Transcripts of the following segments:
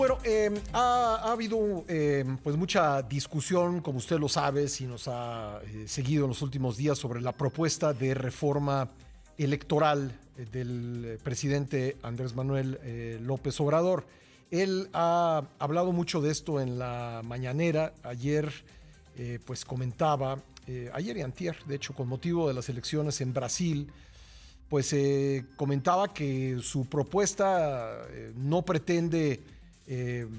Bueno, ha habido pues mucha discusión, como usted lo sabe, si nos ha seguido en los últimos días, sobre la propuesta de reforma electoral del presidente Andrés Manuel López Obrador. Él ha hablado mucho de esto en la mañanera. Ayer pues comentaba, ayer y antier, de hecho, con motivo de las elecciones en Brasil, pues comentaba que su propuesta no pretende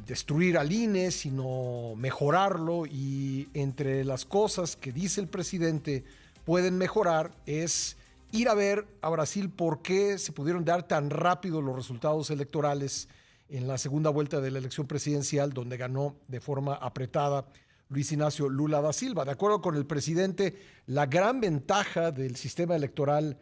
destruir al INE, sino mejorarlo, y entre las cosas que dice el presidente pueden mejorar es ir a ver a Brasil por qué se pudieron dar tan rápido los resultados electorales en la segunda vuelta de la elección presidencial, donde ganó de forma apretada Luis Ignacio Lula da Silva. De acuerdo con el presidente, la gran ventaja del sistema electoral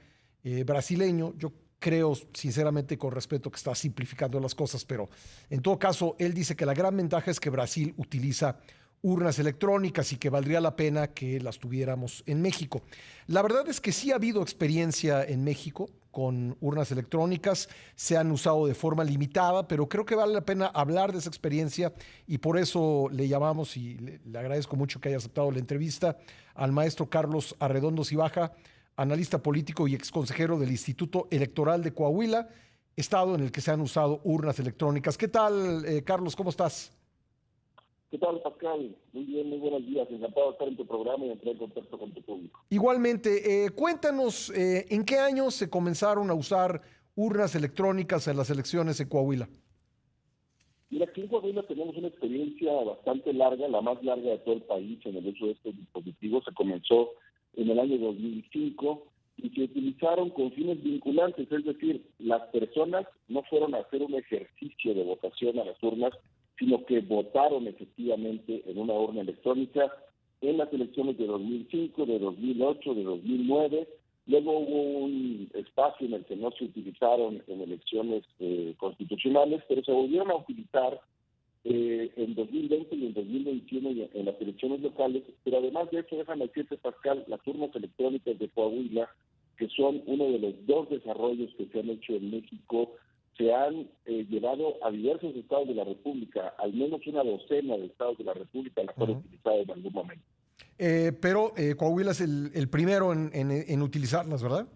brasileño, yo creo sinceramente, con respeto, que está simplificando las cosas, pero en todo caso, él dice que la gran ventaja es que Brasil utiliza urnas electrónicas y que valdría la pena que las tuviéramos en México. La verdad es que sí ha habido experiencia en México con urnas electrónicas, se han usado de forma limitada, pero creo que vale la pena hablar de esa experiencia, y por eso le llamamos, y le agradezco mucho que haya aceptado la entrevista, al maestro Carlos Arredondo Cibaja, analista político y exconsejero del Instituto Electoral de Coahuila, estado en el que se han usado urnas electrónicas. ¿Qué tal, Carlos? ¿Cómo estás? ¿Qué tal, Pascal? Muy bien, muy buenos días. Encantado de estar en tu programa y entrar en contacto con tu público. Igualmente, cuéntanos en qué años se comenzaron a usar urnas electrónicas en las elecciones en Coahuila. Mira, aquí en Coahuila tenemos una experiencia bastante larga, la más larga de todo el país en el uso de estos dispositivos. Se comenzó en el año 2005 y se utilizaron con fines vinculantes, es decir, las personas no fueron a hacer un ejercicio de votación a las urnas, sino que votaron efectivamente en una urna electrónica en las elecciones de 2005, de 2008, de 2009. Luego hubo un espacio en el que no se utilizaron en elecciones constitucionales, pero se volvieron a utilizar en 2020 y en 2021 en las elecciones locales. Pero además de eso, déjame decirte, Pascal, las urnas electrónicas de Coahuila, que son uno de los dos desarrollos que se han hecho en México, se han llevado a diversos estados de la República, al menos una docena de estados de la República las han utilizado en algún momento. Pero Coahuila es el primero en utilizarlas, ¿verdad?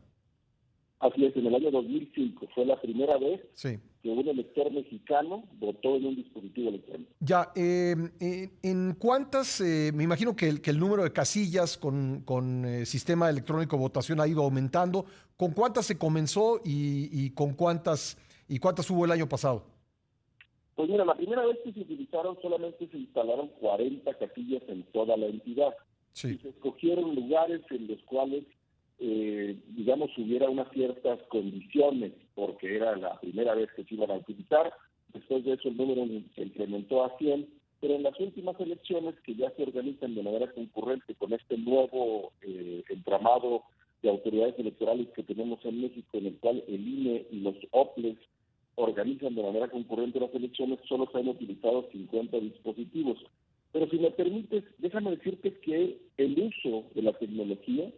Así es, en el año 2005 fue la primera vez Sí. que un elector mexicano votó en un dispositivo electrónico. Ya, ¿en cuántas, me imagino que el número de casillas con sistema electrónico de votación ha ido aumentando? ¿Con cuántas se comenzó y con cuántas hubo el año pasado? Pues mira, la primera vez que se utilizaron solamente se instalaron 40 casillas en toda la entidad. Sí. Y se escogieron lugares en los cuales, digamos, hubiera unas ciertas condiciones, porque era la primera vez que se iban a utilizar. Después de eso el número se incrementó a 100, pero en las últimas elecciones, que ya se organizan de manera concurrente con este nuevo entramado de autoridades electorales que tenemos en México, en el cual el INE y los OPLES organizan de manera concurrente las elecciones, solo se han utilizado 50 dispositivos. Pero si me permites, déjame decirte que el uso de la tecnología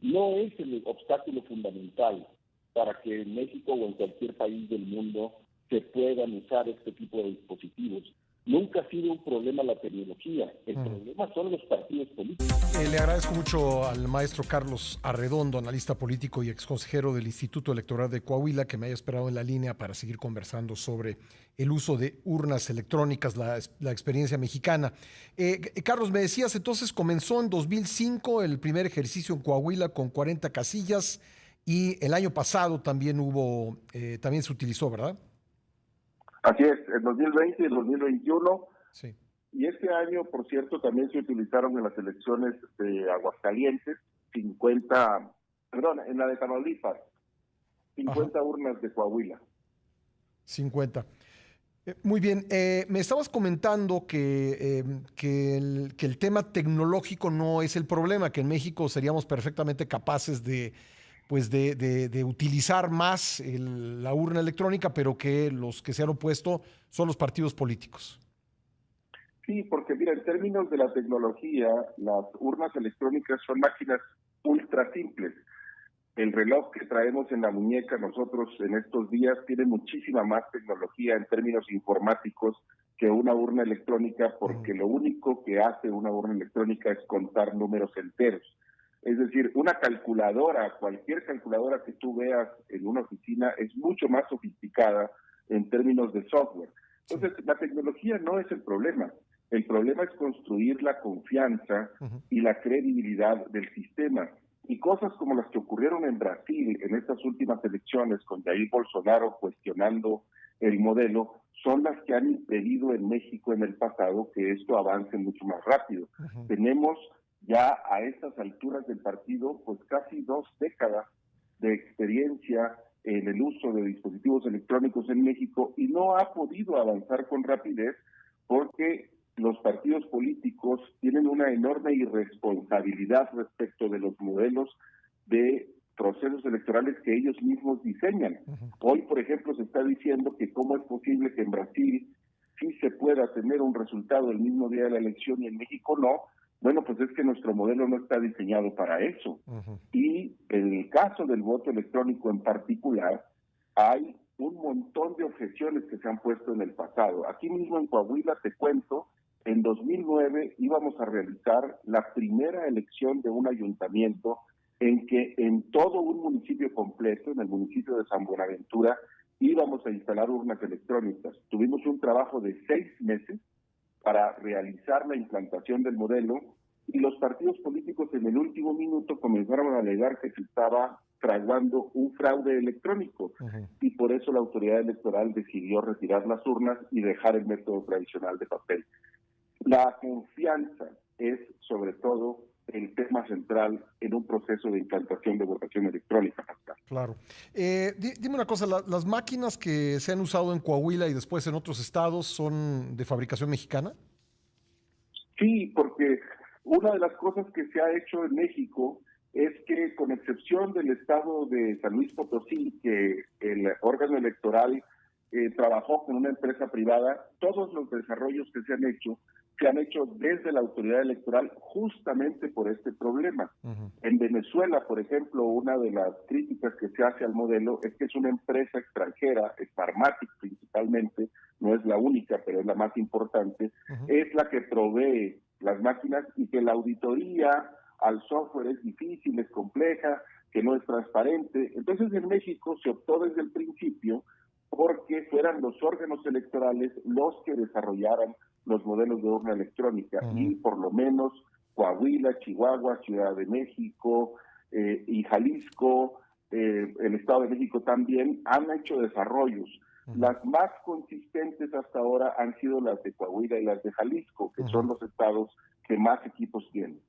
no es el obstáculo fundamental para que en México o en cualquier país del mundo se puedan usar este tipo de dispositivos. Nunca ha sido un problema la tecnología, el problema son los partidos políticos. Le agradezco mucho al maestro Carlos Arredondo, analista político y exconsejero del Instituto Electoral de Coahuila, que me haya esperado en la línea para seguir conversando sobre el uso de urnas electrónicas, la experiencia mexicana. Carlos, me decías, entonces comenzó en 2005 el primer ejercicio en Coahuila con 40 casillas, y el año pasado también también se utilizó, ¿verdad? Así es, en 2020 y el 2021. Sí. Y este año, por cierto, también se utilizaron en las elecciones de Aguascalientes 50, perdón, en la de Tamaulipas, Ajá. 50 urnas de Coahuila. 50. Muy bien, me estabas comentando que el tema tecnológico no es el problema, que en México seríamos perfectamente capaces de utilizar más la urna electrónica, pero que los que se han opuesto son los partidos políticos. Sí, porque mira, en términos de la tecnología, las urnas electrónicas son máquinas ultra simples. El reloj que traemos en la muñeca nosotros en estos días tiene muchísima más tecnología en términos informáticos que una urna electrónica, porque lo único que hace una urna electrónica es contar números enteros. Es decir, una calculadora, cualquier calculadora que tú veas en una oficina es mucho más sofisticada en términos de software. Entonces, la tecnología no es el problema. El problema es construir la confianza y la credibilidad del sistema. Y cosas como las que ocurrieron en Brasil en estas últimas elecciones, con Jair Bolsonaro cuestionando el modelo, son las que han impedido en México en el pasado que esto avance mucho más rápido. Tenemos ya a estas alturas del partido, pues casi 2 décadas de experiencia en el uso de dispositivos electrónicos en México y no ha podido avanzar con rapidez porque los partidos políticos tienen una enorme irresponsabilidad respecto de los modelos de procesos electorales que ellos mismos diseñan. Hoy, por ejemplo, se está diciendo que cómo es posible que en Brasil sí se pueda tener un resultado el mismo día de la elección y en México no. Bueno, pues es que nuestro modelo no está diseñado para eso. Y en el caso del voto electrónico en particular, hay un montón de objeciones que se han puesto en el pasado. Aquí mismo en Coahuila, te cuento, en 2009 íbamos a realizar la primera elección de un ayuntamiento en que en todo un municipio completo, en el municipio de San Buenaventura, íbamos a instalar urnas electrónicas. Tuvimos un trabajo de 6 meses para realizar la implantación del modelo y los partidos políticos en el último minuto comenzaron a alegar que se estaba fraguando un fraude electrónico y por eso la autoridad electoral decidió retirar las urnas y dejar el método tradicional de papel. La confianza es sobre todo el tema central en un proceso de implantación de votación electrónica, Pascal. Claro. Dime una cosa, ¿las máquinas que se han usado en Coahuila y después en otros estados son de fabricación mexicana? Sí, porque una de las cosas que se ha hecho en México es que, con excepción del estado de San Luis Potosí, que el órgano electoral trabajó con una empresa privada, todos los desarrollos que se han hecho desde la autoridad electoral justamente por este problema. En Venezuela, por ejemplo, una de las críticas que se hace al modelo es que es una empresa extranjera, Smartmatic principalmente, no es la única, pero es la más importante, es la que provee las máquinas y que la auditoría al software es difícil, es compleja, que no es transparente. Entonces, en México se optó desde el principio porque fueran los órganos electorales los que desarrollaran los modelos de urna electrónica y por lo menos Coahuila, Chihuahua, Ciudad de México y Jalisco, el Estado de México también han hecho desarrollos. Las más consistentes hasta ahora han sido las de Coahuila y las de Jalisco, que son los estados que más equipos tienen.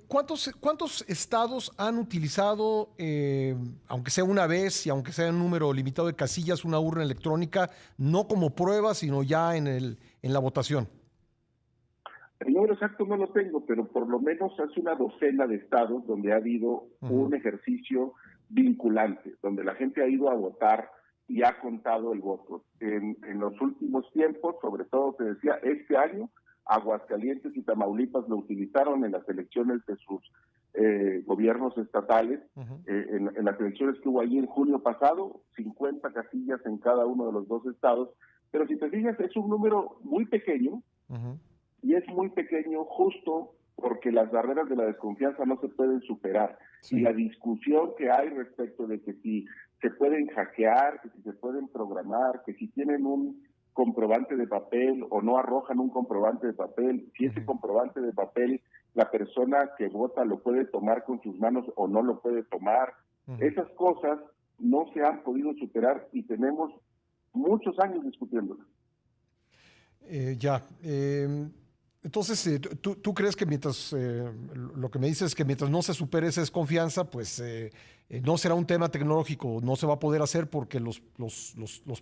¿Cuántos estados han utilizado, aunque sea una vez y aunque sea un número limitado de casillas, una urna electrónica, no como prueba, sino ya en la votación? El número exacto no lo tengo, pero por lo menos hace una docena de estados donde ha habido un ejercicio vinculante, donde la gente ha ido a votar y ha contado el voto. En los últimos tiempos, sobre todo te decía, este año, Aguascalientes y Tamaulipas lo utilizaron en las elecciones de sus gobiernos estatales, en las elecciones que hubo allí en junio pasado, 50 casillas en cada uno de los 2 estados, pero si te fijas es un número muy pequeño, y es muy pequeño justo porque las barreras de la desconfianza no se pueden superar. Sí. Y la discusión que hay respecto de que si se pueden hackear, que si se pueden programar, que si tienen un comprobante de papel o no arrojan un comprobante de papel, si ese comprobante de papel la persona que vota lo puede tomar con sus manos o no lo puede tomar. Esas cosas no se han podido superar y tenemos muchos años discutiéndolas. Entonces, ¿tú crees que mientras, lo que me dices es que mientras no se supere esa desconfianza, pues no será un tema tecnológico, no se va a poder hacer porque los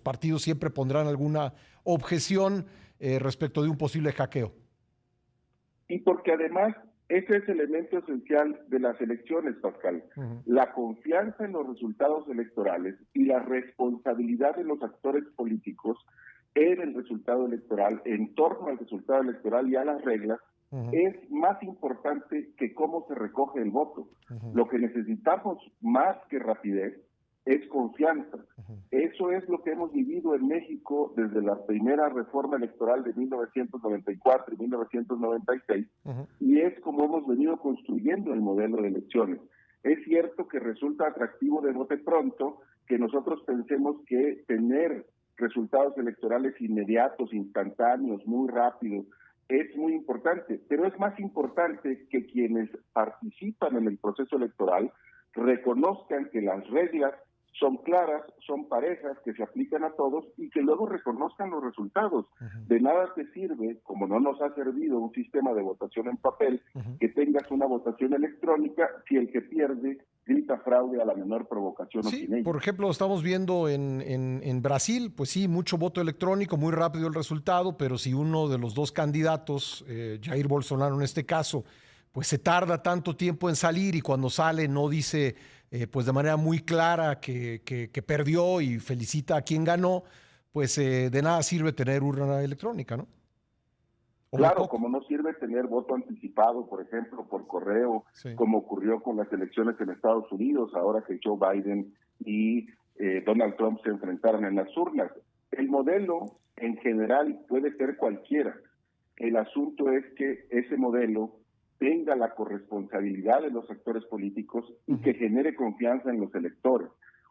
partidos siempre pondrán alguna objeción respecto de un posible hackeo? Y porque además ese es el elemento esencial de las elecciones, Pascal. La confianza en los resultados electorales y la responsabilidad de los actores políticos en el resultado electoral, en torno al resultado electoral y a las reglas, es más importante que cómo se recoge el voto. Lo que necesitamos más que rapidez es confianza. Eso es lo que hemos vivido en México desde la primera reforma electoral de 1994 y 1996, y es como hemos venido construyendo el modelo de elecciones. Es cierto que resulta atractivo de bote pronto que nosotros pensemos que tener resultados electorales inmediatos, instantáneos, muy rápidos, es muy importante, pero es más importante que quienes participan en el proceso electoral reconozcan que las reglas son claras, son parejas, que se aplican a todos y que luego reconozcan los resultados. De nada te sirve, como no nos ha servido un sistema de votación en papel, que tengas una votación electrónica si el que pierde grita fraude a la menor provocación o sin ella. Por ejemplo, estamos viendo en Brasil, pues sí, mucho voto electrónico, muy rápido el resultado, pero si uno de los dos candidatos, Jair Bolsonaro en este caso, pues se tarda tanto tiempo en salir y cuando sale no dice pues de manera muy clara que perdió y felicita a quien ganó, pues de nada sirve tener urna electrónica, ¿no? Claro, como no sirve tener voto anticipado, por ejemplo, por correo, como ocurrió con las elecciones en Estados Unidos, ahora que Joe Biden y Donald Trump se enfrentaron en las urnas. El modelo en general puede ser cualquiera. El asunto es que ese modelo tenga la corresponsabilidad de los actores políticos y que genere confianza en los electores.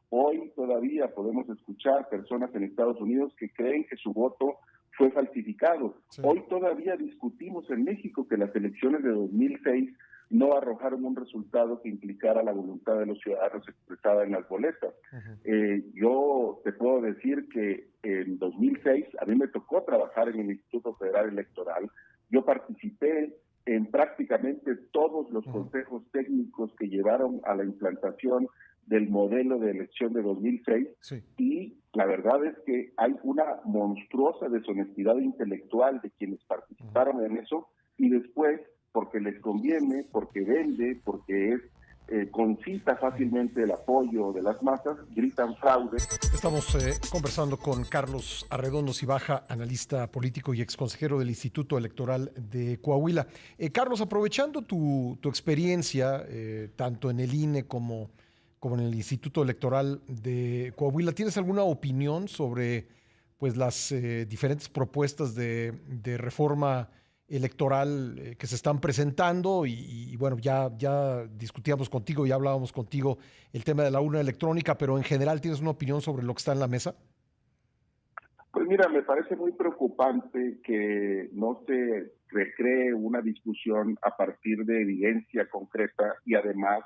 Hoy todavía podemos escuchar personas en Estados Unidos que creen que su voto fue falsificado. Hoy todavía discutimos en México que las elecciones de 2006 no arrojaron un resultado que implicara la voluntad de los ciudadanos expresada en las boletas. Yo te puedo decir que en 2006 a mí me tocó trabajar en el Instituto Federal Electoral. Yo participé en prácticamente todos los consejos técnicos que llevaron a la implantación del modelo de elección de 2006, y la verdad es que hay una monstruosa deshonestidad intelectual de quienes participaron en eso, y después, porque les conviene, porque vende, porque concita fácilmente el apoyo de las masas, gritan fraude. Estamos conversando con Carlos Arredondo Cibaja, analista político y exconsejero del Instituto Electoral de Coahuila. Carlos, aprovechando tu experiencia, tanto en el INE como en el Instituto Electoral de Coahuila, ¿tienes alguna opinión sobre pues, las diferentes propuestas de reforma electoral que se están presentando? Y bueno, ya discutíamos contigo, ya hablábamos contigo el tema de la urna electrónica, pero en general, ¿tienes una opinión sobre lo que está en la mesa? Pues mira, me parece muy preocupante que no se recree una discusión a partir de evidencia concreta y además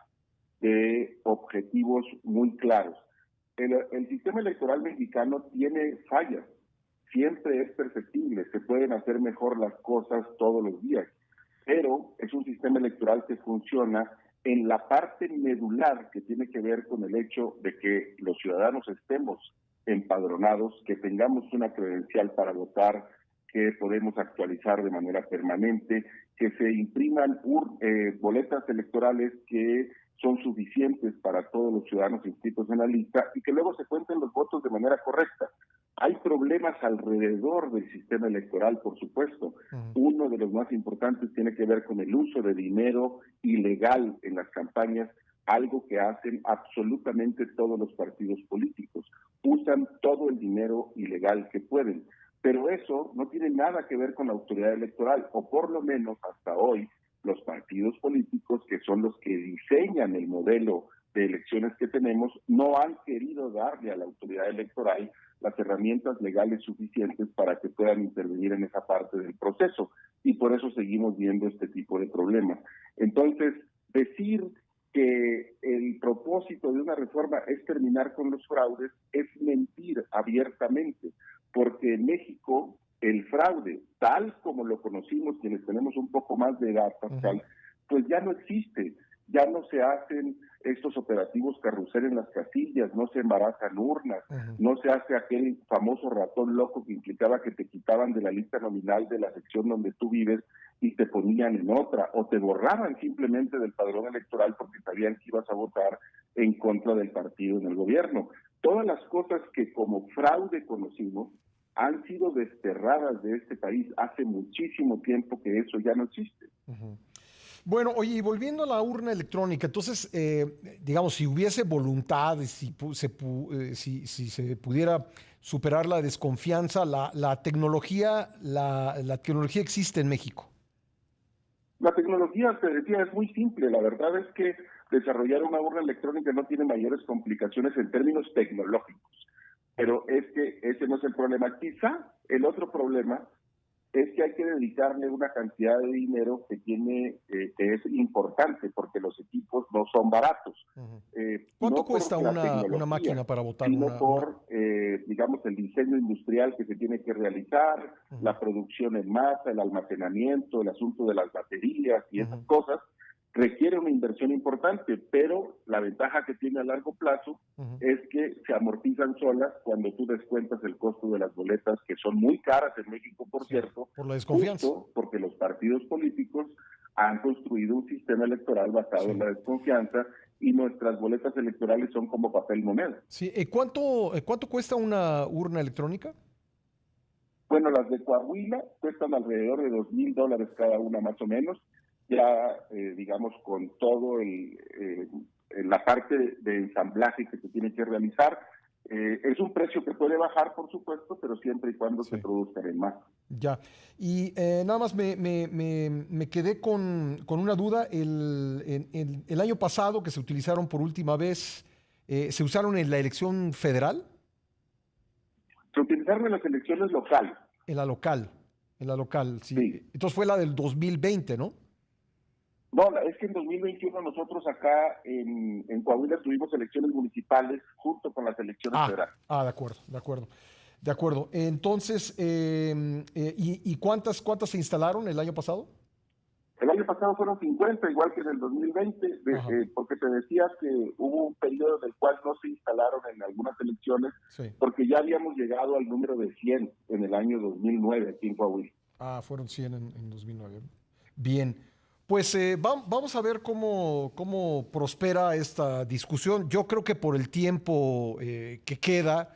de objetivos muy claros. El sistema electoral mexicano tiene fallas, siempre es perfectible, se pueden hacer mejor las cosas todos los días, pero es un sistema electoral que funciona en la parte medular que tiene que ver con el hecho de que los ciudadanos estemos empadronados, que tengamos una credencial para votar, que podemos actualizar de manera permanente, que se impriman boletas electorales que son suficientes para todos los ciudadanos inscritos en la lista y que luego se cuenten los votos de manera correcta. Hay problemas alrededor del sistema electoral, por supuesto. Uno de los más importantes tiene que ver con el uso de dinero ilegal en las campañas, algo que hacen absolutamente todos los partidos políticos. Usan todo el dinero ilegal que pueden. Pero eso no tiene nada que ver con la autoridad electoral, o por lo menos hasta hoy, los partidos políticos, que son los que diseñan el modelo de elecciones que tenemos, no han querido darle a la autoridad electoral las herramientas legales suficientes para que puedan intervenir en esa parte del proceso. Y por eso seguimos viendo este tipo de problemas. Entonces, decir que el propósito de una reforma es terminar con los fraudes es mentir abiertamente, porque en México el fraude, tal como lo conocimos quienes tenemos un poco más de edad, Pascal, pues ya no existe. Ya no se hacen estos operativos carrusel en las casillas, no se embarazan urnas, no se hace aquel famoso ratón loco que implicaba que te quitaban de la lista nominal de la sección donde tú vives y te ponían en otra, o te borraban simplemente del padrón electoral porque sabían que ibas a votar en contra del partido en el gobierno. Todas las cosas que como fraude conocimos han sido desterradas de este país. Hace muchísimo tiempo que eso ya no existe. Bueno, oye, y volviendo a la urna electrónica, entonces, digamos, si hubiese voluntad, si se pudiera superar la desconfianza, la tecnología existe en México. La tecnología, te decía, es muy simple. La verdad es que desarrollar una urna electrónica no tiene mayores complicaciones en términos tecnológicos. Pero es que ese no es el problema. Quizá el otro problema es que hay que dedicarle una cantidad de dinero que es importante, porque los equipos no son baratos. Ujú. ¿Cuánto No cuesta por la una tecnología, máquina para votar sino una... por, digamos, el diseño industrial que se tiene que realizar, Ujú, la producción en masa, el almacenamiento, el asunto de las baterías y esas ujú, cosas, requiere una inversión importante, pero la ventaja que tiene a largo plazo ujú. es que se amortizan solas cuando tú descuentas el costo de las boletas, que son muy caras en México, por Sí, cierto, por la desconfianza. justo porque los partidos políticos han construido un sistema electoral basado en Sí. la desconfianza y nuestras boletas electorales son como papel moneda. Sí, cuánto cuesta una urna electrónica? Bueno, las de Coahuila cuestan alrededor de $2,000 cada una más o menos, ya digamos con todo la parte de ensamblaje que se tiene que realizar. Es un precio que puede bajar, por supuesto, pero siempre y cuando se Sí. produzcan en masa. Ya. Y nada más me quedé con una duda. El año pasado que se utilizaron por última vez, ¿se usaron en la elección federal? Se utilizaron en las elecciones locales, En la local. En la local, sí. sí. Entonces fue la del 2020, ¿no? No, es que en 2021 nosotros acá en Coahuila tuvimos elecciones municipales junto con las elecciones federales. De acuerdo, de acuerdo. De acuerdo. Entonces, ¿y cuántas se instalaron el año pasado? El año pasado fueron 50, igual que en el 2020, Ajá, porque te decía que hubo un periodo en el cual no se instalaron en algunas elecciones, sí. porque ya habíamos llegado al número de 100 en el año 2009 aquí en Coahuila. Fueron 100 en 2009. Bien, pues vamos a ver cómo prospera esta discusión. Yo creo que por el tiempo que queda,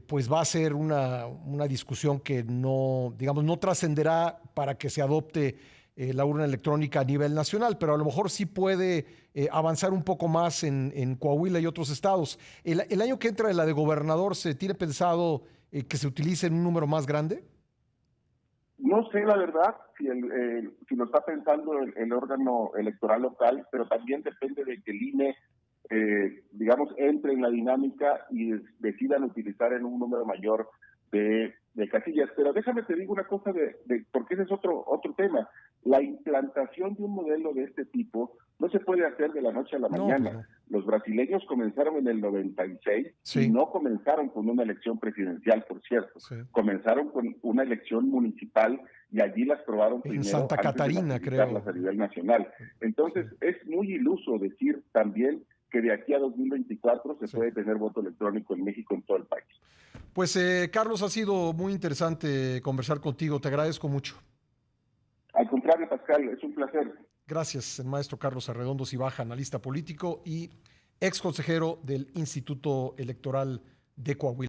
pues va a ser una discusión que no, digamos, no trascenderá para que se adopte la urna electrónica a nivel nacional, pero a lo mejor sí puede avanzar un poco más en Coahuila y otros estados. El año que entra, la de gobernador, ¿se tiene pensado que se utilice en un número más grande? No sé la verdad si lo está pensando el órgano electoral local, pero también depende de que el INE, digamos, entre en la dinámica y decidan utilizar en un número mayor de casillas. Pero déjame te digo una cosa porque ese es otro tema. La implantación de un modelo de este tipo no se puede hacer de la noche a la No, pues mañana. no. Los brasileños comenzaron en el 96 y Sí, no comenzaron con una elección presidencial, por cierto. sí. Comenzaron con una elección municipal y allí las probaron En primero Santa antes de Catarina, masificarlas creo. a nivel nacional. Sí, Entonces, es muy iluso decir también que de aquí a 2024 se sí. puede tener voto electrónico en México en todo el país. Pues Carlos, ha sido muy interesante conversar contigo. Te agradezco mucho. Al contrario, Pascal, es un placer. Gracias, el maestro Carlos Arredondo Cibaja, analista político y ex consejero del Instituto Electoral de Coahuila.